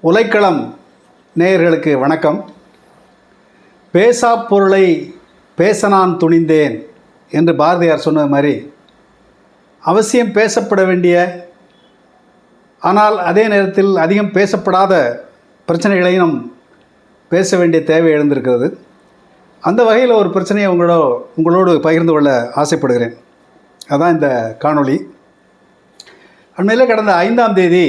உலைக்களம் நேயர்களுக்கு வணக்கம். பேசா பொருளை பேச நான் துணிந்தேன் என்று பாரதியார் சொன்னது மாதிரி, அவசியம் பேசப்பட வேண்டிய ஆனால் அதே நேரத்தில் அதிகம் பேசப்படாத பிரச்சனைகளையும் நாம் பேச வேண்டிய தேவை எழுந்திருக்கிறது. அந்த வகையில் ஒரு பிரச்சனையை உங்களோடு பகிர்ந்து கொள்ள ஆசைப்படுகிறேன். அதுதான் இந்த காணொளி. அண்மையில் கடந்த 5ஆம் தேதி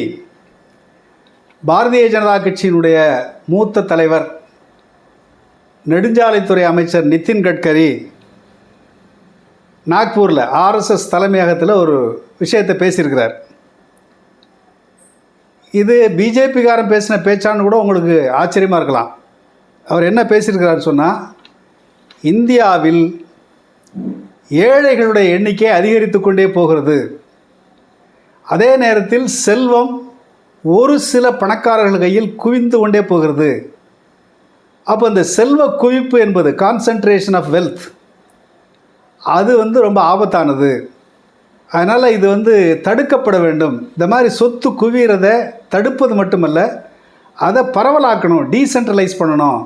பாரதிய ஜனதா கட்சியினுடைய மூத்த தலைவர் நெடுஞ்சாலைத்துறை அமைச்சர் நிதின் கட்கரி நாக்பூரில் ஆர்எஸ்எஸ் தலைமையகத்தில் ஒரு விஷயத்தை பேசியிருக்கிறார். இது பிஜேபிக்காரன் பேசின பேச்சான்னு கூட உங்களுக்கு ஆச்சரியமாக இருக்கலாம். அவர் என்ன பேசியிருக்கிறார் சொன்னால், இந்தியாவில் ஏழைகளுடைய எண்ணிக்கை அதிகரித்து கொண்டே போகிறது, அதே நேரத்தில் செல்வம் ஒரு சில பணக்காரர்கள் கையில் குவிந்து கொண்டே போகிறது. அப்போ இந்த செல்வ குவிப்பு என்பது கான்சன்ட்ரேஷன் ஆஃப் வெல்த், அது ரொம்ப ஆபத்தானது. அதனால் இது தடுக்கப்பட வேண்டும். இந்த மாதிரி சொத்து குவிகிறத தடுப்பது மட்டுமல்ல, அதை பரவலாக்கணும், டீசென்ட்ரலைஸ் பண்ணணும்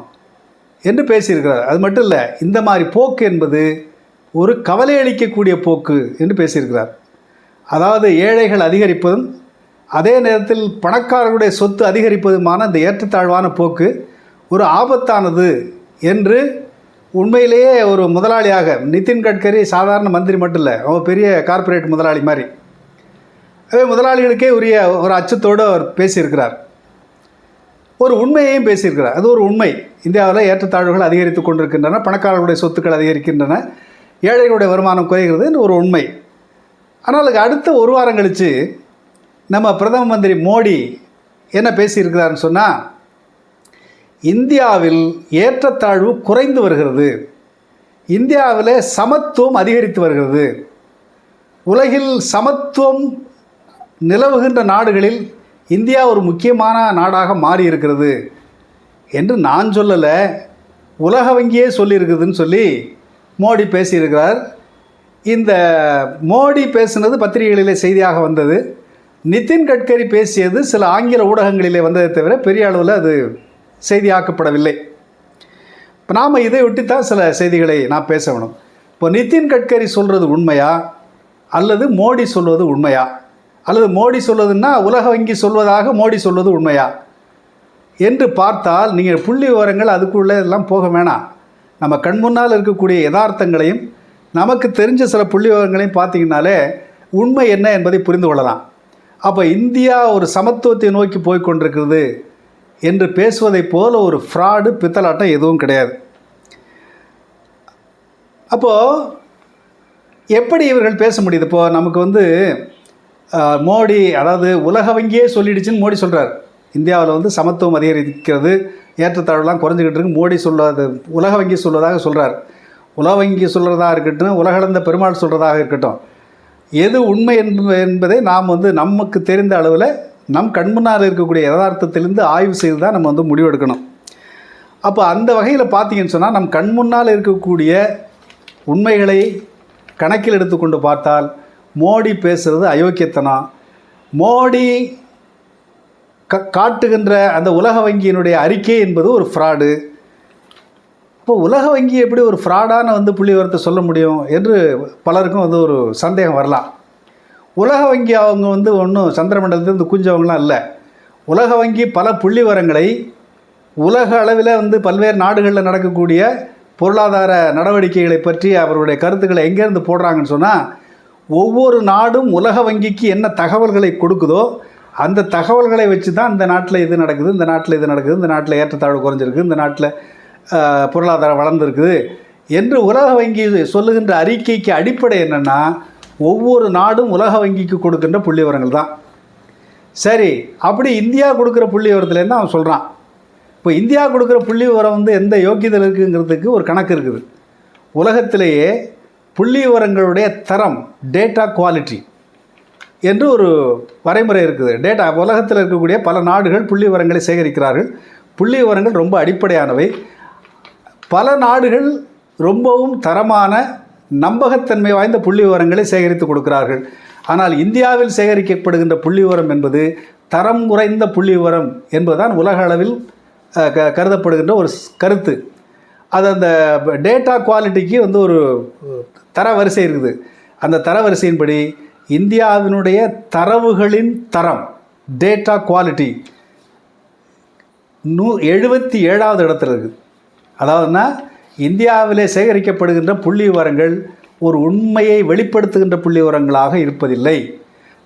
என்று பேசியிருக்கிறார். அது மட்டும் இல்லை, இந்த மாதிரி போக்கு என்பது ஒரு கவலை அளிக்கக்கூடிய போக்கு என்று பேசியிருக்கிறார். அதாவது ஏழைகள் அதிகரிப்பதும் அதே நேரத்தில் பணக்காரர்களுடைய சொத்து அதிகரிப்பதுமான இந்த ஏற்றத்தாழ்வான போக்கு ஒரு ஆபத்தானது என்று உண்மையிலேயே ஒரு முதலாளியாக, நிதின் கட்கரி சாதாரண மந்திரி மட்டும் இல்லை, அவங்க பெரிய கார்ப்பரேட் முதலாளி மாதிரி, அதே முதலாளிகளுக்கே உரிய ஒரு அச்சத்தோடு அவர் பேசியிருக்கிறார். ஒரு உண்மையையும் பேசியிருக்கிறார். அது ஒரு உண்மை. இந்தியாவில் ஏற்றத்தாழ்வுகள் அதிகரித்து கொண்டிருக்கின்றன, பணக்காரர்களுடைய சொத்துக்கள் அதிகரிக்கின்றன, ஏழைகளுடைய வருமானம் குறைகிறது ஒரு உண்மை. ஆனால் அதுக்கு அடுத்த ஒரு வாரம் கழித்து நம்ம பிரதம மந்திரி மோடி என்ன பேசியிருக்கிறாருன்னு சொன்னால், இந்தியாவில் ஏற்றத்தாழ்வு குறைந்து வருகிறது, இந்தியாவில் சமத்துவம் அதிகரித்து வருகிறது, உலகில் சமத்துவம் நிலவுகின்ற நாடுகளில் இந்தியா ஒரு முக்கியமான நாடாக மாறி இருக்கிறது என்று நான் சொல்லலை, உலக வங்கியே சொல்லியிருக்குதுன்னு சொல்லி மோடி பேசியிருக்கிறார். இந்த மோடி பேசினது பத்திரிகைகளிலே செய்தியாக வந்தது. நிதின் கட்கரி பேசியது சில ஆங்கில ஊடகங்களிலே வந்ததை தவிர பெரிய அளவில் அது செய்தியாக்கப்படவில்லை. இப்போ நாம் இதை ஒட்டித்தான் சில செய்திகளை நான் பேச வேணும். இப்போ நிதின் கட்கரி சொல்கிறது உண்மையா அல்லது மோடி சொல்வது உண்மையா, அல்லது மோடி சொல்வதுன்னா உலக வங்கி சொல்வதாக மோடி சொல்வது உண்மையா என்று பார்த்தால், நீங்கள் புள்ளி விவரங்கள் அதுக்குள்ளே எல்லாம் போக வேணாம். நம்ம கண் முன்னால் இருக்கக்கூடிய யதார்த்தங்களையும் நமக்கு தெரிஞ்ச சில புள்ளி விவரங்களையும் பார்த்தீங்கன்னாலே உண்மை என்ன என்பதை புரிந்து கொள்ளலாம். அப்போ இந்தியா ஒரு சமத்துவத்தை நோக்கி போய்கொண்டிருக்கிறது என்று பேசுவதைப் போல ஒரு ஃப்ராடு பித்தலாட்டம் எதுவும் கிடையாது. அப்போது எப்படி இவர்கள் பேச முடியுது? இப்போது நமக்கு மோடி, அதாவது உலக வங்கியே சொல்லிடுச்சுன்னு மோடி சொல்கிறார். இந்தியாவில் சமத்துவம் அதிகரிக்கிறது, ஏற்றத்தாழ்வுலாம் குறைஞ்சிக்கிட்டு இருக்கு, மோடி சொல்லாது உலக வங்கி சொல்வதாக சொல்கிறார். உலக வங்கி சொல்கிறதாக இருக்கட்டும், உலகளந்த பெருமாள் சொல்கிறதாக இருக்கட்டும், எது உண்மை என்பதை நாம் நமக்கு தெரிந்த அளவில் நம் கண்முன்னால் இருக்கக்கூடிய யதார்த்தத்திலிருந்து ஆய்வு செய்து தான் நம்ம முடிவெடுக்கணும். அப்போ அந்த வகையில் பார்த்தீங்கன்னு சொன்னால், நம் கண்முன்னால் இருக்கக்கூடிய உண்மைகளை கணக்கில் எடுத்துக்கொண்டு பார்த்தால் மோடி பேசுகிறது அயோக்கியத்தனம். மோடி காட்டுகின்ற அந்த உலக வங்கியினுடைய அறிக்கை என்பது ஒரு ஃப்ராடு. இப்போ உலக வங்கி எப்படி ஒரு ஃப்ராடான புள்ளி விவரத்தை சொல்ல முடியும் என்று பலருக்கும் ஒரு சந்தேகம் வரலாம். உலக வங்கி அவங்க ஒன்றும் சந்திரமண்டலத்திலிருந்து குஞ்சவங்களாம் இல்லை. உலக வங்கி பல புள்ளி விவரங்களை உலக அளவில் பல்வேறு நாடுகளில் நடக்கக்கூடிய பொருளாதார நடவடிக்கைகளை பற்றி அவருடைய கருத்துக்களை எங்கேருந்து போடுறாங்கன்னு சொன்னால், ஒவ்வொரு நாடும் உலக வங்கிக்கு என்ன தகவல்களை கொடுக்குதோ அந்த தகவல்களை வச்சு தான் இந்த நாட்டில் இது நடக்குது, இந்த நாட்டில் இது நடக்குது, இந்த நாட்டில் ஏற்றத்தாழ்வு குறைஞ்சிருக்கு, இந்த நாட்டில் பொருளாதாரம் வளர்ந்துருக்குது என்று உலக வங்கி சொல்லுகின்ற அறிக்கைக்கு அடிப்படை என்னென்னா, ஒவ்வொரு நாடும் உலக வங்கிக்கு கொடுக்கின்ற புள்ளி விவரங்கள் தான். சரி, அப்படி இந்தியா கொடுக்குற புள்ளி விவரத்துலேருந்து அவன் சொல்கிறான். இப்போ இந்தியா கொடுக்குற புள்ளி விவரம் எந்த யோக்கியத்தில் இருக்குங்கிறதுக்கு ஒரு கணக்கு இருக்குது. உலகத்திலேயே புள்ளி விவரங்களுடைய தரம், டேட்டா குவாலிட்டி என்று ஒரு வரைமுறை இருக்குது. உலகத்தில் இருக்கக்கூடிய பல நாடுகள் புள்ளி விவரங்களை சேகரிக்கிறார்கள். புள்ளி விவரங்கள் ரொம்ப அடிப்படையானவை. பல நாடுகள் ரொம்பவும் தரமான நம்பகத்தன்மை வாய்ந்த புள்ளி விவரங்களை சேகரித்து கொடுக்கிறார்கள். ஆனால் இந்தியாவில் சேகரிக்கப்படுகின்ற புள்ளி விவரம் என்பது தரம் குறைந்த புள்ளி விவரம் என்பதுதான் உலக அளவில் கருதப்படுகின்ற ஒரு கருத்து. அது அந்த டேட்டா குவாலிட்டிக்கு வந்து ஒரு தரவரிசை இருக்குது. அந்த தரவரிசையின்படி இந்தியாவினுடைய தரவுகளின் தரம், டேட்டா குவாலிட்டி 77வது இடத்துல இருக்குது. அதாவதுன்னா இந்தியாவிலே சேகரிக்கப்படுகின்ற புள்ளி விவரங்கள் ஒரு உண்மையை வெளிப்படுத்துகின்ற புள்ளி விவரங்களாக இருப்பதில்லை,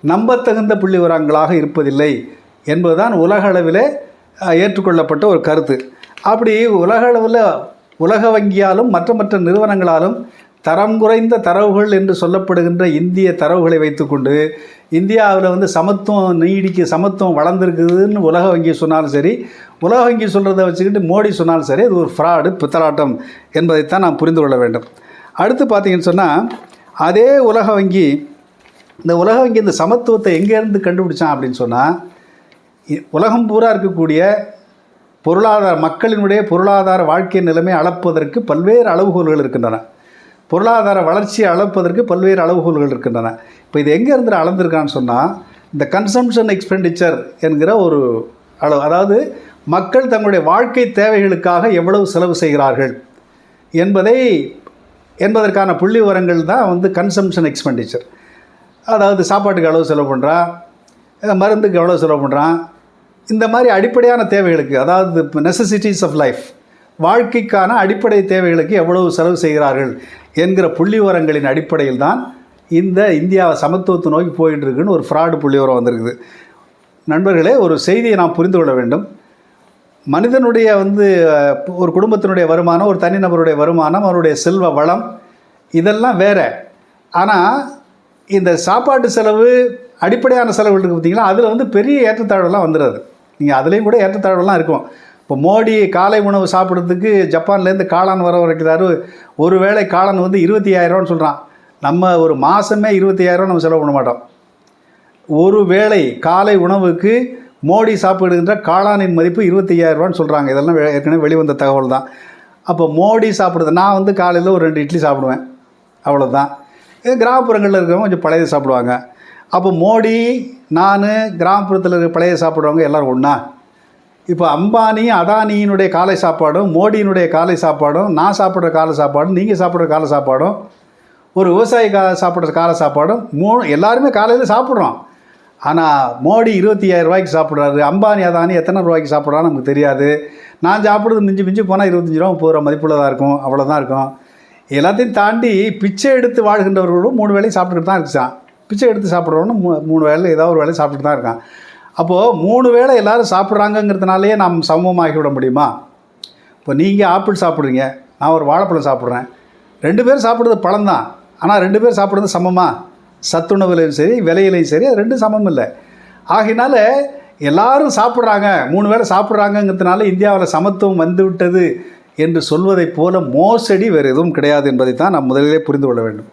நம்பத்தகுந்த புள்ளி விவரங்களாக இருப்பதில்லை என்பதுதான் உலக அளவில் ஏற்றுக்கொள்ளப்பட்ட ஒரு கருத்து. அப்படி உலக அளவில் உலக வங்கியாலும் மற்ற நிறுவனங்களாலும் தரம் குறைந்த தரவுகள் என்று சொல்லப்படுகின்ற இந்திய தரவுகளை வைத்துக்கொண்டு இந்தியாவில் வந்து சமத்துவம் வளர்ந்துருக்குதுன்னு உலக வங்கி சொன்னாலும் சரி, உலக வங்கி சொல்கிறத வச்சுக்கிட்டு மோடி சொன்னாலும் சரி, அது ஒரு ஃப்ராடு, பித்தலாட்டம் என்பதைத்தான் நாம் புரிந்து கொள்ள வேண்டும். அடுத்து பார்த்திங்கன்னு சொன்னால், அதே உலக வங்கி இந்த சமத்துவத்தை எங்கேருந்து கண்டுபிடிச்சான் அப்படின்னு சொன்னால், உலகம் பூரா இருக்கக்கூடிய மக்களினுடைய பொருளாதார வாழ்க்கை நிலைமை அளப்பதற்கு பல்வேறு அளவுகோல்கள் இருக்கின்றன. பொருளாதார வளர்ச்சியை அளப்பதற்கு பல்வேறு அளவுகோல்கள் இருக்கின்றன. இப்போ இது எங்கே இருந்து அளந்திருக்கான்னு சொன்னால், இந்த கன்சம்ஷன் எக்ஸ்பெண்டிச்சர் என்கிற ஒரு அளவு, அதாவது மக்கள் தங்களுடைய வாழ்க்கை தேவைகளுக்காக எவ்வளவு செலவு செய்கிறார்கள் என்பதற்கான புள்ளி விவரங்கள் தான் வந்து கன்சம்ஷன் எக்ஸ்பெண்டிச்சர். அதாவது சாப்பாட்டுக்கு எவ்வளவு செலவு பண்ணுறான், மருந்துக்கு எவ்வளோ செலவு பண்ணுறான், இந்த மாதிரி அடிப்படையான தேவைகளுக்கு, அதாவது நெசசிட்டிஸ் ஆஃப் லைஃப், வாழ்க்கைக்கான அடிப்படை தேவைகளுக்கு எவ்வளவு செலவு செய்கிறார்கள் என்கிற புள்ளி விவரங்களின் அடிப்படையில் தான் இந்த இந்தியாவை சமத்துவத்தை நோக்கி போயிட்டு இருக்குன்னு ஒரு ஃப்ராடு புள்ளி விவரம் வந்திருக்குது. நண்பர்களே, ஒரு செய்தியை நாம் புரிந்து கொள்ள வேண்டும். மனிதனுடைய ஒரு குடும்பத்தினுடைய வருமானம், ஒரு தனிநபருடைய வருமானம், அவருடைய செல்வ வளம் இதெல்லாம் வேறு. ஆனால் இந்த சாப்பாட்டு செலவு, அடிப்படையான செலவுகள் இருக்குது பார்த்திங்களா, அதில் பெரிய ஏற்றத்தாழ்வுலாம் வந்துடுது. நீங்கள் அதுலேயும் கூட ஏற்றத்தாழ்வுலாம் இருக்கும். இப்போ மோடி காலை உணவு சாப்பிட்றதுக்கு ஜப்பான்லேருந்து காளான் வர வைக்கிறாரு. ஒரு வேளை காளான் 25,000 சொல்கிறான். நம்ம ஒரு மாதமே 25,000 நம்ம செலவு பண்ண மாட்டோம். ஒரு வேளை காலை உணவுக்கு மோடி சாப்பிடுகின்ற காளானின் மதிப்பு 25,000 சொல்கிறாங்க. இதெல்லாம் ஏற்கனவே வெளிவந்த தகவல் தான். அப்போ மோடி சாப்பிடுறது, நான் காலையில் ஒரு 2 இட்லி சாப்பிடுவேன், அவ்வளோதான். கிராமப்புறங்களில் இருக்கிறவங்க கொஞ்சம் பழைய சாப்பிடுவாங்க. அப்போ மோடி, நான், கிராமப்புறத்தில் இருக்கிற பழைய சாப்பிட்றவங்க எல்லோரும் ஒன்றா? இப்போ அம்பானி அதானியினுடைய காலை சாப்பாடும், மோடியினுடைய காலை சாப்பாடும், நான் சாப்பிட்ற காலை சாப்பாடும், நீங்கள் சாப்பிட்ற காலை சாப்பாடும், ஒரு விவசாயி சாப்பிட்ற காலை சாப்பாடும் எல்லாருமே காலையில் சாப்பிட்றோம். ஆனால் மோடி 25,000 சாப்பிட்றாரு, அம்பானி அதானி எத்தனை ரூபாய்க்கு சாப்பிட்றான்னு நமக்கு தெரியாது. நான் சாப்பிட்றது மிஞ்சி போனால் 25 ரூபா 30 ரூபா மதிப்புள்ளதாக இருக்கும், அவ்வளோதான் இருக்கும். எல்லாத்தையும் தாண்டி பிச்சை எடுத்து வாழ்கின்றவர்களும் 3 வேளையும் சாப்பிட்டுக்கிட்டு தான் இருக்கான். பிச்சை எடுத்து சாப்பிட்றவனும் 3 வேளை ஏதாவது ஒரு வேலையை சாப்பிட்டுட்டு தான் இருக்கான். அப்போது 3 வேளை எல்லோரும் சாப்பிட்றாங்கங்கிறதுனாலே நாம் சமமாகி விட முடியுமா? இப்போ நீங்கள் ஆப்பிள் சாப்பிட்றீங்க, நான் ஒரு வாழைப்பழம் சாப்பிட்றேன். 2 பேர் சாப்பிட்றது பழம் தான். ஆனால் 2 பேர் சாப்பிட்றது சமமாக? சத்துணவுலையும் சரி, விலையிலையும் சரி, அது 2 சமம் இல்லை. ஆகினால எல்லோரும் சாப்பிட்றாங்க, 3 வேளை சாப்பிட்றாங்கங்கிறதுனால இந்தியாவில் சமத்துவம் வந்துவிட்டது என்று சொல்வதைப் போல மோசடி வேறு எதுவும் கிடையாது என்பதைத்தான் நாம் முதலிலே புரிந்து கொள்ள வேண்டும்.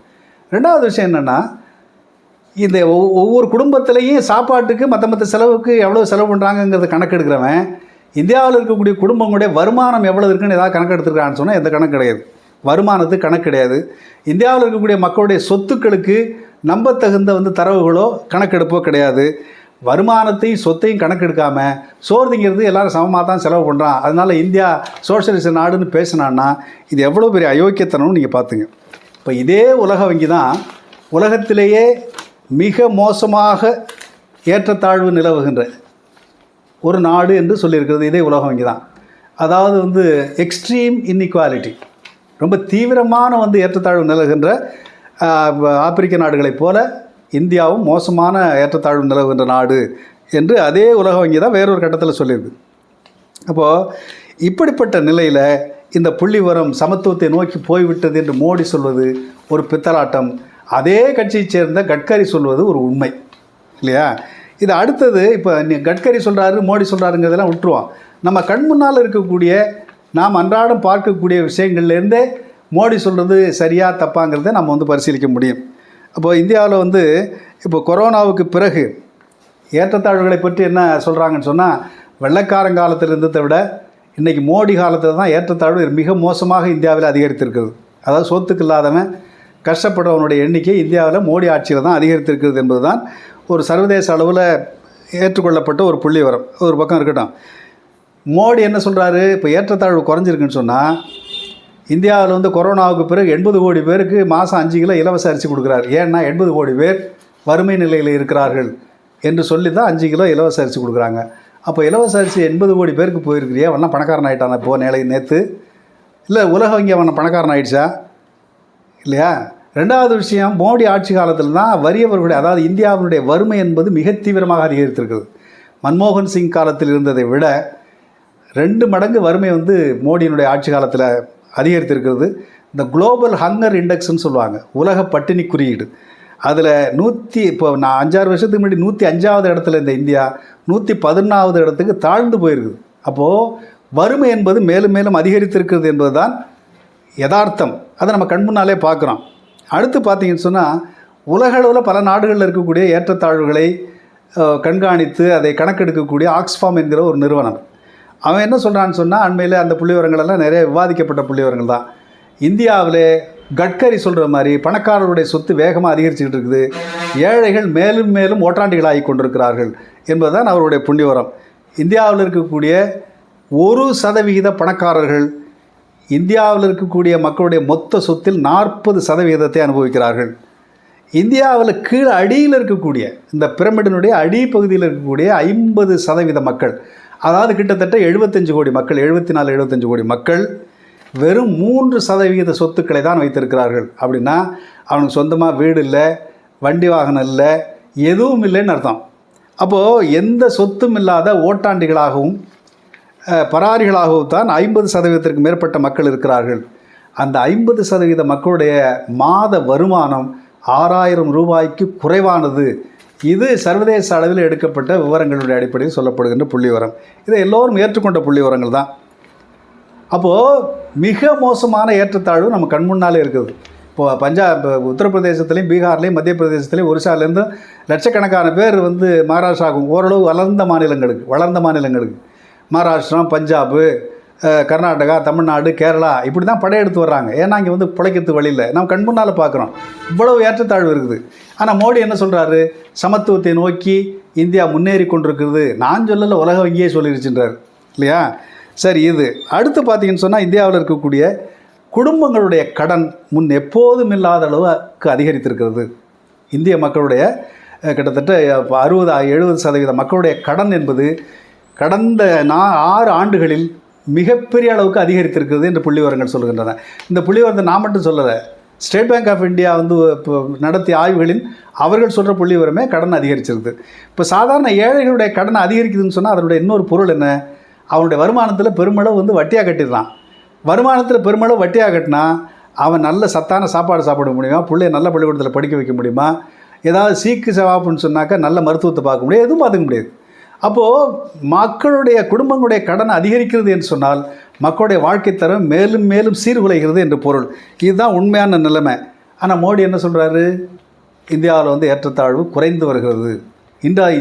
2வது விஷயம் என்னென்னா, இந்த ஒவ்வொரு குடும்பத்திலையும் சாப்பாட்டுக்கு மற்ற செலவுக்கு எவ்வளோ செலவு பண்ணுறாங்கங்கிறத கணக்கெடுக்கிறவன் இந்தியாவில் இருக்கக்கூடிய குடும்பங்களுடைய வருமானம் எவ்வளோ இருக்குன்னு ஏதாவது கணக்கு எடுத்துருக்கான்னு சொன்னால் எந்த கணக்கு கிடையாது. வருமானத்துக்கு கணக்கு கிடையாது. இந்தியாவில் இருக்கக்கூடிய மக்களுடைய சொத்துக்களுக்கு நம்பத்தகுந்த தரவுகளோ கணக்கெடுப்போ கிடையாது. வருமானத்தையும் சொத்தையும் கணக்கெடுக்காமல் சோறு திங்கிறது எல்லோரும் சமமாக தான் செலவு பண்ணுறான், அதனால் இந்தியா சோஷலிச நாடுன்னு பேசினான்னா இது எவ்வளோ பெரிய அயோக்கியத்தனம்னு நீங்கள் பார்த்துங்க. இப்போ இதே உலக வங்கி தான் உலகத்திலேயே மிக மோசமாக ஏற்றத்தாழ்வு நிலவுகின்ற ஒரு நாடு என்று சொல்லியிருக்கிறது இதே உலக வங்கி தான். அதாவது எக்ஸ்ட்ரீம் இன்இக்வாலிட்டி, ரொம்ப தீவிரமான ஏற்றத்தாழ்வு நிலவுகின்ற ஆப்பிரிக்க நாடுகளைப் போல இந்தியாவும் மோசமான ஏற்றத்தாழ்வு நிலவுகின்ற நாடு என்று அதே உலக வங்கி தான் வேறொரு கட்டத்தில் சொல்லியிருக்கு. அப்போது இப்படிப்பட்ட நிலையில் இந்த புள்ளிவரம் சமத்துவத்தை நோக்கி போய்விட்டது என்று மோடி சொல்வது ஒரு பித்தலாட்டம். அதே கட்சியைச் சேர்ந்த கட்கரி சொல்வது ஒரு உண்மை இல்லையா? இது அடுத்தது, இப்போ கட்கரி சொல்கிறாரு, மோடி சொல்கிறாருங்கிறதெல்லாம் விட்டுருவான். நம்ம கண் முன்னால் இருக்கக்கூடிய, நாம் அன்றாடம் பார்க்கக்கூடிய விஷயங்கள்லேருந்தே மோடி சொல்கிறது சரியா தப்பாங்கிறத நம்ம பரிசீலிக்க முடியும். அப்போது இந்தியாவில் இப்போ கொரோனாவுக்கு பிறகு ஏற்றத்தாழ்வுகளை பற்றி என்ன சொல்கிறாங்கன்னு சொன்னால், வெள்ளைக்காரங்காலத்தில் இருந்ததை விட இன்றைக்கி மோடி காலத்தில் தான் ஏற்றத்தாழ்வு மிக மோசமாக இந்தியாவில் அதிகரித்திருக்கிறது. அதாவது சொத்துக்கு இல்லாதவன், கஷ்டப்படுறவனுடைய எண்ணிக்கை இந்தியாவில் மோடி ஆட்சியில் தான் அதிகரித்திருக்கிறது என்பது தான் ஒரு சர்வதேச அளவில் ஏற்றுக்கொள்ளப்பட்ட ஒரு புள்ளிவிவரம் ஒரு பக்கம் இருக்கட்டும். மோடி என்ன சொல்கிறாரு, இப்போ ஏற்றத்தாழ்வு குறைஞ்சிருக்குன்னு சொன்னால் இந்தியாவில் வந்து கொரோனாவுக்கு பிறகு 80 கோடி பேருக்கு மாதம் 5 கிலோ இலவச அரிசி கொடுக்குறாரு. ஏன்னா 80 கோடி பேர் வறுமை நிலையில் இருக்கிறார்கள் என்று சொல்லி தான் 5 கிலோ இலவச அரிசி கொடுக்குறாங்க. அப்போ இலவச அரிசி 80 கோடி பேருக்கு போயிருக்கிறியா, அவன்லாம் பணக்காரன் ஆகிட்டான் இப்போ நேற்று, இல்லை உலக வங்கி அவனை பணக்காரன் ஆகிடுச்சா இல்லையா? ரெண்டாவது விஷயம், மோடி ஆட்சி காலத்தில் தான் வறியவர்களுடைய, அதாவது இந்தியாவினுடைய வறுமை என்பது மிக தீவிரமாக அதிகரித்திருக்குது. மன்மோகன் சிங் காலத்தில் இருந்ததை விட 2 மடங்கு வறுமை வந்து மோடியினுடைய ஆட்சி காலத்தில் அதிகரித்திருக்கிறது. இந்த குளோபல் ஹங்கர் இண்டெக்ஸ்ன்னு சொல்லுவாங்க, உலக பட்டினி குறியீடு. அதில் இப்போ நான் 5-6 வருஷத்துக்கு முன்னாடி 105வது இடத்துல இந்த இந்தியா 111வது இடத்துக்கு தாழ்ந்து போயிருக்குது. அப்போது வறுமை என்பது மேலும் மேலும் அதிகரித்திருக்கிறது என்பது தான் யதார்த்தம். அதை நம்ம கண்முன்னாலே பார்க்குறோம். அடுத்து பார்த்தீங்கன்னு சொன்னால் உலகளவில் பல நாடுகளில் இருக்கக்கூடிய ஏற்றத்தாழ்வுகளை கண்காணித்து அதை கணக்கெடுக்கக்கூடிய ஆக்ஸ்ஃபார்ம் என்கிற ஒரு நிறுவனம், அவன் என்ன சொல்கிறான்னு சொன்னால், அண்மையில் அந்த புள்ளிவிவரங்களெல்லாம் நிறைய விவாதிக்கப்பட்ட புள்ளிவிவரங்கள் தான். இந்தியாவிலே கட்கரி சொல்கிற மாதிரி பணக்காரர்களுடைய சொத்து வேகமாக அதிகரிச்சுக்கிட்டு இருக்குது, ஏழைகள் மேலும் மேலும் ஓட்டாண்டிகளாகி கொண்டிருக்கிறார்கள் என்பதுதான் அவருடைய புள்ளிவிவரம். இந்தியாவில் இருக்கக்கூடிய 1% பணக்காரர்கள் இந்தியாவில் இருக்கக்கூடிய மக்களுடைய மொத்த சொத்தில் 40% அனுபவிக்கிறார்கள். இந்தியாவில் கீழே அடியில் இருக்கக்கூடிய இந்த பிரமிடினுடைய அடிப்பகுதியில் இருக்கக்கூடிய 50% மக்கள், அதாவது கிட்டத்தட்ட 75 கோடி மக்கள், 74-75 கோடி மக்கள் வெறும் 3% சொத்துக்களை தான் வைத்திருக்கிறார்கள். அப்படின்னா அவனுக்கு சொந்தமாக வீடு இல்லை, வண்டி வாகனம் இல்லை, எதுவும் இல்லைன்னு அர்த்தம். அப்போது எந்த சொத்தும் இல்லாத ஓட்டாண்டிகளாகவும் பராரிகளாகவும் தான் 50%க்கு மேற்பட்ட மக்கள் இருக்கிறார்கள். அந்த 50% மக்களுடைய மாத வருமானம் 6000 ரூபாய்க்கு குறைவானது. இது சர்வதேச அளவில் எடுக்கப்பட்ட விவரங்களுடைய அடிப்படையில் சொல்லப்படுகின்ற புள்ளிவிவரம். இதை எல்லோரும் ஏற்றுக்கொண்ட புள்ளிவிவரங்கள் தான். அப்போது மிக மோசமான ஏற்றத்தாழ்வு நம்ம கண்முன்னாலே இருக்குது. இப்போது உத்தரப்பிரதேசத்துலேயும் பீகார்லேயும் மத்திய பிரதேசத்துலேயும் ஒரிசாலேருந்து லட்சக்கணக்கான பேர் வந்து மகாராஷ்டிராவுக்கும் ஓரளவு வளர்ந்த மாநிலங்களுக்கு மகாராஷ்டிரம், பஞ்சாபு, கர்நாடகா, தமிழ்நாடு, கேரளா இப்படி தான் படையெடுத்து வர்றாங்க. ஏன்னா இங்கே வந்து பிழைக்கிறதுக்கு வழி இல்லை. நம்ம கண் முன்னால் பார்க்குறோம் இவ்வளவு ஏற்றத்தாழ்வு இருக்குது. ஆனால் மோடி என்ன சொல்கிறாரு, சமத்துவத்தை நோக்கி இந்தியா முன்னேறி கொண்டிருக்கிறது. நான் சொல்லலை, உலக வங்கியே சொல்லிருச்சுன்றார் இல்லையா? சரி, இது அடுத்து பார்த்தீங்கன்னு சொன்னால் இந்தியாவில் இருக்கக்கூடிய குடும்பங்களுடைய கடன் முன் எப்போதும் இல்லாத அளவுக்கு அதிகரித்திருக்கிறது. இந்திய மக்களுடைய கிட்டத்தட்ட 60-70% மக்களுடைய கடன் என்பது கடந்த 6 ஆண்டுகளில் மிகப்பெரிய அளவுக்கு அதிகரித்திருக்கிறது என்று புள்ளிவிவரங்கள் சொல்கின்றன. இந்த புள்ளிவிவரத்தை நான் மட்டும் சொல்லலை, ஸ்டேட் பேங்க் ஆஃப் இந்தியா வந்து இப்போ நடத்திய ஆய்வுகளில் அவர்கள் சொல்கிற புள்ளிவிவரமே கடன் அதிகரிச்சிருக்குது. இப்போ சாதாரண ஏழைகளுடைய கடன் அதிகரிக்குதுன்னு சொன்னால் அதனுடைய இன்னொரு பொருள் என்ன, அவனுடைய வருமானத்தில் பெருமளவு வந்து வட்டியாக கட்டிடுறான். வருமானத்தில் பெருமளவு வட்டியாக கட்டினா அவன் நல்ல சத்தான சாப்பாடு சாப்பிட முடியுமா, பிள்ளைய நல்ல பள்ளிக்கூடத்தில் படிக்க வைக்க முடியுமா, ஏதாவது சீக்கு சவாப்புன்னு சொன்னாக்கா நல்ல மருத்துவத்தை பார்க்க முடியாது, எதுவும் பார்த்துக்க முடியாது. அப்போது மக்களுடைய குடும்பங்களுடைய கடன் அதிகரிக்கிறது என்று சொன்னால் மக்களுடைய வாழ்க்கை தரம் மேலும் மேலும் சீர்குலைகிறது என்று பொருள். இதுதான் உண்மையான நிலைமை. ஆனால் மோடி என்ன சொல்கிறாரு, இந்தியாவில் வந்து ஏற்றத்தாழ்வு குறைந்து வருகிறது,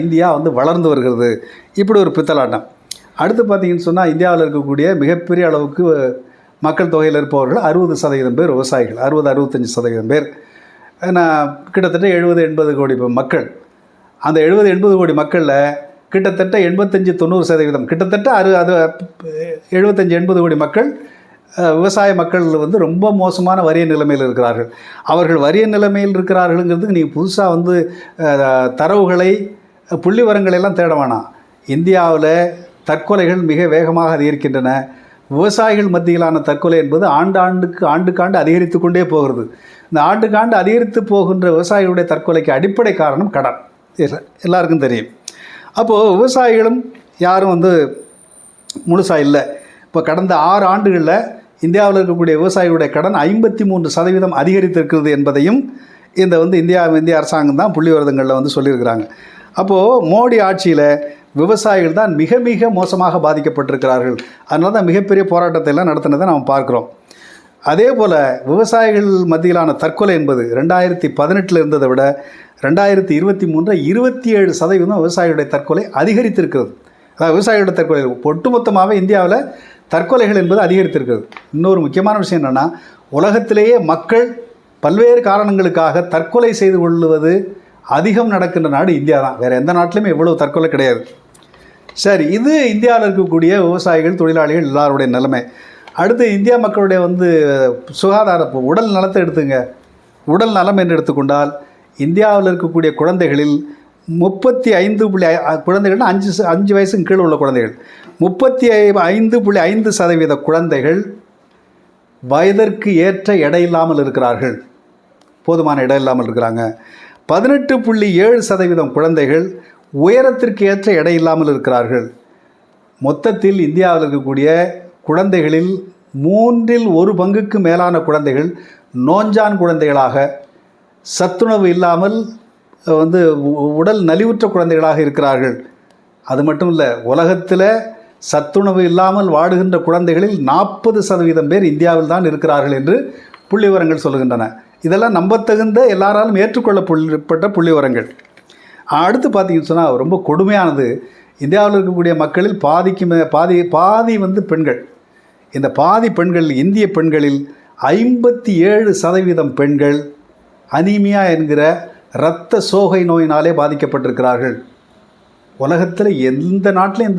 இந்தியா வந்து வளர்ந்து வருகிறது, இப்படி ஒரு பித்தலாட்டம். அடுத்து பார்த்திங்கன்னு சொன்னால் இந்தியாவில் இருக்கக்கூடிய மிகப்பெரிய அளவுக்கு மக்கள் தொகையில் இருப்பவர்கள் 60% பேர் விவசாயிகள், 60-65% பேர். நான் கிட்டத்தட்ட 70-80 கோடி மக்கள். அந்த 70-80 கோடி மக்களில் கிட்டத்தட்ட 85-90%, கிட்டத்தட்ட 75-80 கோடி மக்கள் விவசாய மக்கள் வந்து ரொம்ப மோசமான வறிய நிலைமையில் இருக்கிறார்கள். அவர்கள் வறிய நிலைமையில் இருக்கிறார்கள்ங்கிறதுக்கு நீங்கள் புதுசாக வந்து தரவுகளை புள்ளிவரங்களெல்லாம் தேட வேணாம். இந்தியாவில் தற்கொலைகள் மிக வேகமாக அதிகரிக்கின்றன. விவசாயிகள் மத்தியிலான தற்கொலை என்பது ஆண்டுக்காண்டு அதிகரித்து கொண்டே போகிறது. இந்த ஆண்டுக்காண்டு அதிகரித்து போகின்ற விவசாயிகளுடைய தற்கொலைக்கு அடிப்படை காரணம் கடன், எல்லாருக்கும் தெரியும். அப்போது விவசாயிகளும் யாரும் வந்து முழுசாக இல்லை. இப்போ கடந்த 6 ஆண்டுகளில் இந்தியாவில் இருக்கக்கூடிய விவசாயிகளுடைய கடன் 53% அதிகரித்திருக்கிறது என்பதையும் இந்த வந்து இந்திய அரசாங்கம் தான் புள்ளிவிவரங்களில் வந்து சொல்லியிருக்கிறாங்க. அப்போது மோடி ஆட்சியில் விவசாயிகள் தான் மிக மிக மோசமாக பாதிக்கப்பட்டிருக்கிறார்கள். அதனால தான் மிகப்பெரிய போராட்டத்தை எல்லாம் நடத்தினதை நாம் பார்க்குறோம். அதே போல் விவசாயிகள் மத்தியிலான தற்கொலை என்பது 2018 இருந்ததை விட 2023 27% விவசாயிகளுடைய தற்கொலை அதிகரித்திருக்கிறது. அதாவது விவசாயிகளுடைய தற்கொலை ஒட்டுமொத்தமாகவே இந்தியாவில் தற்கொலைகள் என்பது அதிகரித்திருக்கிறது. இன்னொரு முக்கியமான விஷயம் என்னென்னா, உலகத்திலேயே மக்கள் பல்வேறு காரணங்களுக்காக தற்கொலை செய்து கொள்வது அதிகம் நடக்கின்ற நாடு இந்தியா தான். வேறு எந்த நாட்டிலையுமே இவ்வளவு தற்கொலை கிடையாது. சரி, இது இந்தியாவில் இருக்கக்கூடிய விவசாயிகள், தொழிலாளிகள் எல்லாருடைய நிலைமை. அடுத்து இந்தியா மக்களுடைய சுகாதார உடல் நலத்தை எடுத்துங்க. உடல் நலம் என்று எடுத்துக்கொண்டால் இந்தியாவில் இருக்கக்கூடிய குழந்தைகளில் 35 குழந்தைகள்னா 5 வயசுக்கு கீழே உள்ள குழந்தைகள் 35.5% குழந்தைகள் வயதிற்கு ஏற்ற எடை இல்லாமல் இருக்கிறார்கள். போதுமான எடை இல்லாமல் இருக்கிறாங்க. 18.7% குழந்தைகள் உயரத்திற்கு ஏற்ற எடை இல்லாமல் இருக்கிறார்கள். மொத்தத்தில் இந்தியாவில் இருக்கக்கூடிய குழந்தைகளில் 1/3 மேலான குழந்தைகள் நோஞ்சான் குழந்தைகளாக, சத்துணவு இல்லாமல் உடல் நலிவுற்ற குழந்தைகளாக இருக்கிறார்கள். அது மட்டும் இல்லை, உலகத்தில் சத்துணவு இல்லாமல் வாடுகின்ற குழந்தைகளில் 40% பேர் இந்தியாவில் தான் இருக்கிறார்கள் என்று புள்ளிவிவரங்கள் சொல்லுகின்றன. இதெல்லாம் நம்பத்தகுந்த, எல்லாராலும் ஏற்றுக்கொள்ளப்பட்ட புள்ளிவிவரங்கள். அடுத்து பார்த்தீங்கன்னு சொன்னால் ரொம்ப கொடுமையானது, இந்தியாவில் இருக்கக்கூடிய மக்களில் பாதி பெண்கள். இந்த பாதி பெண்கள், இந்திய பெண்களில் 57% பெண்கள் அனீமியா என்கிற இரத்த சோகை நோயினாலே பாதிக்கப்பட்டிருக்கிறார்கள். உலகத்தில் எந்த நாட்டிலும்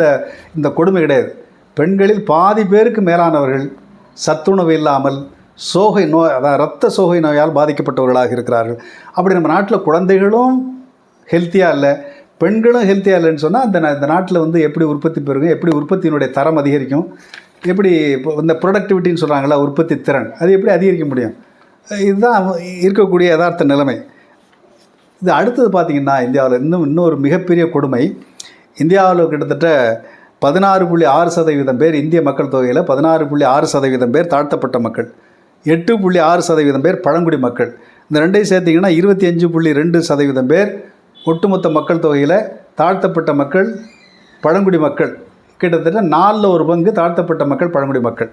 இந்த கொடுமை கிடையாது. பெண்களில் பாதி பேருக்கு மேலானவர்கள் சத்துணவு இல்லாமல் சோகை நோய், அதாவது இரத்த சோகை நோயால் பாதிக்கப்பட்டவர்களாக இருக்கிறார்கள். அப்படி நம்ம நாட்டில் குழந்தைகளும் ஹெல்த்தியாக இல்லை, பெண்களும் ஹெல்த்தியாக இல்லைன்னு சொன்னால் இந்த நாட்டில் எப்படி உற்பத்தி பெருகும், எப்படி உற்பத்தியினுடைய தரம் அதிகரிக்கும், எப்படி இந்த ப்ரொடக்டிவிட்டின்னு சொல்கிறாங்களா, உற்பத்தி திறன், அது எப்படி அதிகரிக்க முடியும்? இதுதான் இருக்கக்கூடிய யதார்த்த நிலைமை. இது அடுத்தது பார்த்திங்கன்னா, இந்தியாவில் இன்னொரு மிகப்பெரிய கொடுமை. இந்தியாவில் கிட்டத்தட்ட 16.6% பேர், இந்திய மக்கள் தொகையில் 16.6% பேர் தாழ்த்தப்பட்ட மக்கள், 8.6% பேர் பழங்குடி மக்கள். இந்த ரெண்டையும் சேர்த்திங்கன்னா 25.2% பேர் ஒட்டுமொத்த மக்கள் தொகையில் தாழ்த்தப்பட்ட மக்கள், பழங்குடி மக்கள். கிட்டத்தட்ட 4/4 தாழ்த்தப்பட்ட மக்கள், பழங்குடி மக்கள்.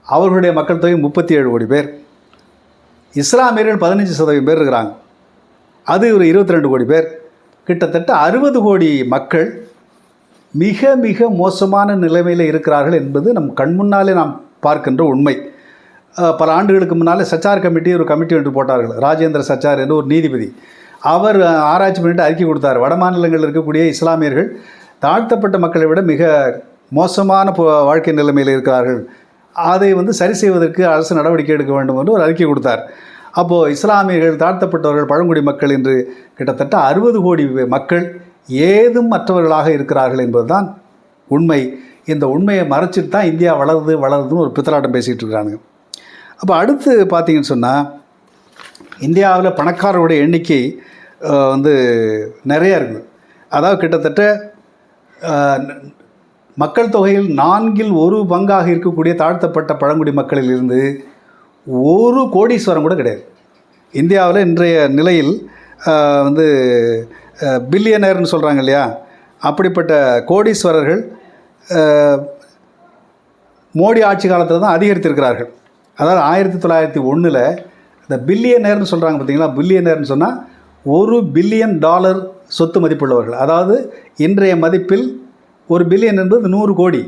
அவர்களுடைய மக்கள் தொகை 37 கோடி பேர். இஸ்லாமியர்கள் 15% பேர் இருக்கிறாங்க, அது ஒரு 22 கோடி பேர். கிட்டத்தட்ட 60 கோடி மக்கள் மிக மிக மோசமான நிலைமையில் இருக்கிறார்கள் என்பது நம் கண் முன்னாலே நாம் பார்க்கின்ற உண்மை. பல ஆண்டுகளுக்கு முன்னாலே சச்சார் கமிட்டி ஒரு கமிட்டி ஒன்று போட்டார்கள். ராஜேந்திர சச்சார் என்று ஒரு நீதிபதி. அவர் ஆராய்ச்சி பண்ணிட்டு அறிக்கை கொடுத்தார். வட மாநிலங்களில் இருக்கக்கூடிய இஸ்லாமியர்கள் தாழ்த்தப்பட்ட மக்களை விட மிக மோசமான வாழ்க்கை நிலைமையில் இருக்கிறார்கள், அதை சரி செய்வதற்கு அரசு நடவடிக்கை எடுக்க வேண்டும் என்று ஒரு அறிக்கை கொடுத்தார். அப்போது இஸ்லாமியர்கள், தாழ்த்தப்பட்டவர்கள், பழங்குடி மக்கள் என்று கிட்டத்தட்ட 60 கோடி மக்கள் ஏதும் மற்றவர்களாக இருக்கிறார்கள் என்பதுதான் உண்மை. இந்த உண்மையை மறைச்சிட்டு தான் இந்தியா வளருதுன்னு ஒரு பித்தலாட்டம் பேசிகிட்டு இருக்கிறானுங்க. அப்போ அடுத்து பார்த்தீங்கன்னு சொன்னால், இந்தியாவில் பணக்காரருடைய எண்ணிக்கை நிறையா இருக்குது. அதாவது கிட்டத்தட்ட மக்கள் தொகையில் 1/4 இருக்கக்கூடிய தாழ்த்தப்பட்ட பழங்குடி மக்களிலிருந்து ஒரு கோடீஸ்வரம் கூட கிடையாது. இந்தியாவில் இன்றைய நிலையில் பில்லியனர்னு சொல்கிறாங்க இல்லையா, அப்படிப்பட்ட கோடீஸ்வரர்கள் மோடி ஆட்சி காலத்தில் தான் அதிகரித்திருக்கிறார்கள். அதாவது 1901 இந்த பில்லியனர்னு சொல்கிறாங்க பார்த்தீங்களா, பில்லியனர்னு சொன்னால் $1 பில்லியன் சொத்து மதிப்புள்ளவர்கள். அதாவது இன்றைய மதிப்பில் ஒரு பில்லியன் என்பது 100 கோடி.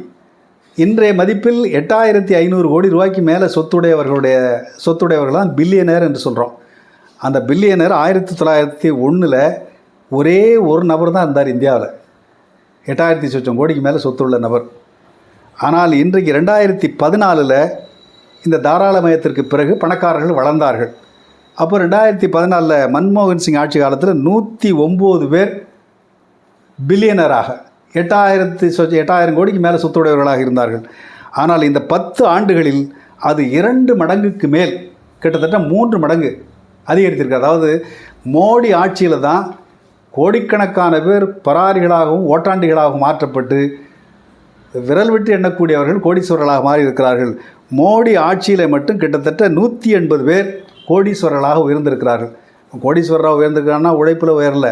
இன்றைய மதிப்பில் 8500 கோடி ரூபாய்க்கு மேலே சொத்துடையவர்கள் தான் பில்லியனர் என்று சொல்கிறோம். அந்த பில்லியனர் 1901 ஒரே ஒரு நபர் தான் இருந்தார் இந்தியாவில், 8000 சொச்சம் கோடிக்கு மேலே சொத்துள்ள நபர். ஆனால் இன்றைக்கு 2014 இந்த தாராளமயத்திற்கு பிறகு பணக்காரர்கள் வளர்ந்தார்கள். அப்போ 2014 மன்மோகன் சிங் ஆட்சி காலத்தில் 109 பேர் பில்லியனராக 8000 கோடிக்கு மேலே சொத்துடையவர்களாக இருந்தார்கள். ஆனால் இந்த 10 ஆண்டுகளில் அது 2 மடங்குக்கு மேல், கிட்டத்தட்ட 3 மடங்கு அதிகரித்திருக்கு. அதாவது மோடி ஆட்சியில் தான் கோடிக்கணக்கான பேர் பராரிகளாகவும் ஓட்டாண்டிகளாகவும் மாற்றப்பட்டு விரல் விட்டு எண்ணக்கூடியவர்கள் கோடீஸ்வரர்களாக மாறி இருக்கிறார்கள். மோடி ஆட்சியில் மட்டும் கிட்டத்தட்ட 180 பேர் கோடீஸ்வரர்களாக உயர்ந்திருக்கிறார்கள். கோடீஸ்வரராக உயர்ந்திருக்கிறான்னா உழைப்பில் உயரல.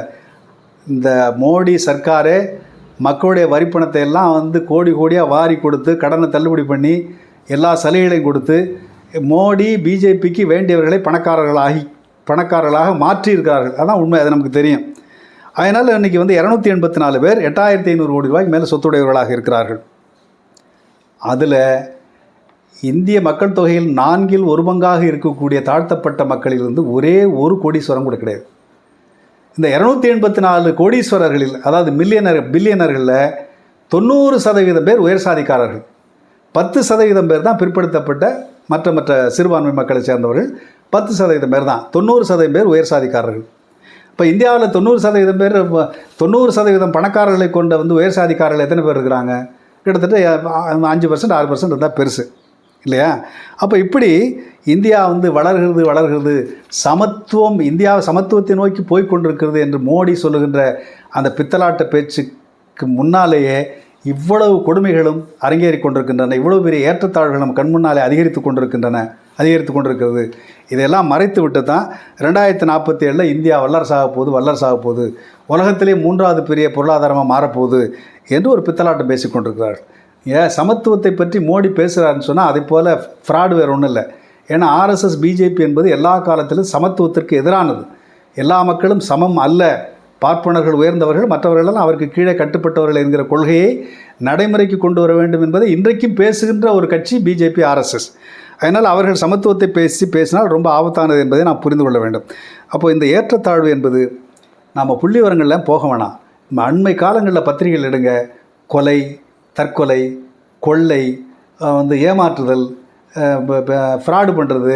இந்த மோடி சர்க்காரே மக்களுடைய வரிப்பணத்தை எல்லாம் கோடி கோடியாக வாரி கொடுத்து, கடனை தள்ளுபடி பண்ணி, எல்லா சலுகைகளையும் கொடுத்து மோடி பிஜேபிக்கு வேண்டியவர்களை பணக்காரர்களாக மாற்றியிருக்கிறார்கள். அதான் உண்மை, அது நமக்கு தெரியும். அதனால் இன்றைக்கி 284 பேர் 8500 கோடி ரூபாய்க்கு மேலே சொத்துடையவர்களாக இருக்கிறார்கள். அதில் இந்திய மக்கள் தொகையில் 1/4 இருக்கக்கூடிய தாழ்த்தப்பட்ட மக்களிலிருந்து ஒரே ஒரு கோடீஸ்வரம் கூட கிடையாது. இந்த 284 கோடீஸ்வரர்களில், அதாவது பில்லியனர்களில் 90% பேர் உயர் சாதிக்காரர்கள், 10% பேர் தான் பிற்படுத்தப்பட்ட மற்ற சிறுபான்மை மக்களை சேர்ந்தவர்கள். 10% பேர் தான், 90% பேர் உயர் சாதிக்காரர்கள். இப்போ இந்தியாவில் 90% பேர், 90% பணக்காரர்களை கொண்ட உயர் சாதிக்காரர்கள் எத்தனை பேர் இருக்கிறாங்க? கிட்டத்தட்ட 5% 6% இருந்தால் பெருசு இல்லையா? அப்போ இப்படி இந்தியா வளர்கிறது, சமத்துவம், இந்தியா சமத்துவத்தை நோக்கி போய்கொண்டிருக்கிறது என்று மோடி சொல்லுகின்ற அந்த பித்தலாட்ட பேச்சுக்கு முன்னாலேயே இவ்வளவு கொடுமைகளும் அரங்கேறி கொண்டிருக்கின்றன, இவ்வளவு பெரிய ஏற்றத்தாழ்வுகள் நம்ம கண் முன்னாலே அதிகரித்து கொண்டிருக்கிறது. இதையெல்லாம் மறைத்து விட்டு தான் 2047 இந்தியா வல்லரசாக போகுது, உலகத்திலே 3வது பெரிய பொருளாதாரமாக மாறப்போகுது என்று ஒரு பித்தலாட்டம் பேசி கொண்டிருக்கிறார்கள். சமத்துவத்தை பற்றி மோடி பேசுகிறாருன்னு சொன்னால் அதை போல் ஃப்ராடு வேறு ஒன்றும் இல்லை. ஏன்னா ஆர்எஸ்எஸ் பிஜேபி என்பது எல்லா காலத்திலும் சமத்துவத்திற்கு எதிரானது. எல்லா மக்களும் சமம் அல்ல, பார்ப்பனர்கள் உயர்ந்தவர்கள், மற்றவர்களெல்லாம் அவருக்கு கீழே கட்டுப்பட்டவர்கள் என்கிற கொள்கையை நடைமுறைக்கு கொண்டு வர வேண்டும் என்பதை இன்றைக்கும் பேசுகின்ற ஒரு கட்சி பிஜேபி ஆர்எஸ்எஸ். அதனால் அவர்கள் சமத்துவத்தை பேசினால் ரொம்ப ஆபத்தானது என்பதை நாம் புரிந்து கொள்ள வேண்டும். அப்போது இந்த ஏற்றத்தாழ்வு என்பது நாம் புள்ளி விவரங்கள்லாம் போக வேணாம். நம்ம அண்மை காலங்களில் பத்திரிகைகள் எடுங்க, கொலை, தற்கொலை, கொள்ளை, ஏமாற்றுதல், ஃப்ராடு பண்ணுறது,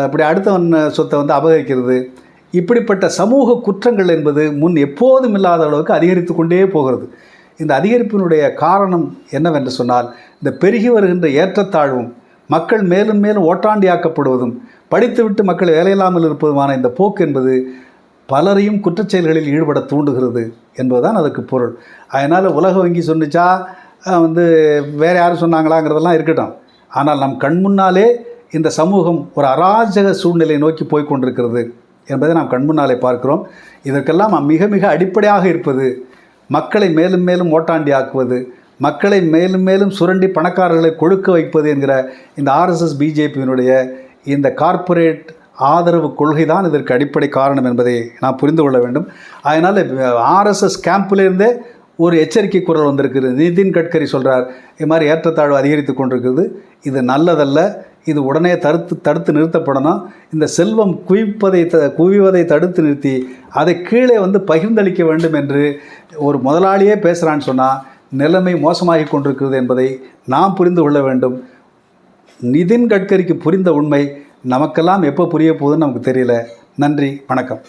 இப்படி அடுத்தவன் சொத்தை அபகரிக்கிறது, இப்படிப்பட்ட சமூக குற்றங்கள் என்பது முன் எப்போதும் இல்லாத அளவுக்கு அதிகரித்து கொண்டே போகிறது. இந்த அதிகரிப்பினுடைய காரணம் என்னவென்று சொன்னால், இந்த பெருகி வருகின்ற ஏற்றத்தாழ்வும், மக்கள் மேலும் மேலும் ஓட்டாண்டியாக்கப்படுவதும், படித்துவிட்டு மக்கள் வேலையில்லாமல் இருப்பதுமான இந்த போக்கு என்பது பலரையும் குற்றச்செயல்களில் ஈடுபட தூண்டுகிறது என்பதுதான் அதற்கு பொருள். அதனால் உலக வங்கி சொன்னிச்சா வேறு யாரும் சொன்னாங்களாங்கிறதெல்லாம் இருக்கட்டும். ஆனால் நம் கண் முன்னாலே இந்த சமூகம் ஒரு அராஜக சூழ்நிலை நோக்கி போய்கொண்டிருக்கிறது என்பதை நாம் கண்முன்னாலே பார்க்கிறோம். இதற்கெல்லாம் மிக மிக அடிப்படையாக இருப்பது மக்களை மேலும் மேலும் ஓட்டாண்டி ஆக்குவது, மக்களை மேலும் மேலும் சுரண்டி பணக்காரர்களை கொழுக்க வைப்பது என்கிற இந்த ஆர்எஸ்எஸ் பிஜேபியினுடைய இந்த கார்ப்பரேட் ஆதரவு கொள்கை தான் இதற்கு அடிப்படை காரணம் என்பதை நாம் புரிந்து கொள்ள வேண்டும். அதனால் ஆர்எஸ்எஸ் கேம்பிலிருந்தே ஒரு எச்சரிக்கை குரல் வந்திருக்கிறது. நிதின் கட்கரி சொல்கிறார், இது மாதிரி ஏற்றத்தாழ்வு அதிகரித்து கொண்டிருக்கிறது, இது நல்லதல்ல, இது உடனே தடுத்து நிறுத்தப்படணும். இந்த செல்வம் குவிவதை தடுத்து நிறுத்தி அதை கீழே பகிர்ந்தளிக்க வேண்டும் என்று ஒரு முதலாளியே பேசுகிறான்னு சொன்னால் நிலைமை மோசமாகி கொண்டிருக்கிறது என்பதை நாம் புரிந்து கொள்ள வேண்டும். நிதின் கட்கரிக்கு புரிந்த உண்மை நமக்கெல்லாம் எப்போ புரிய போகுதுன்னு நமக்கு தெரியல. நன்றி, வணக்கம்.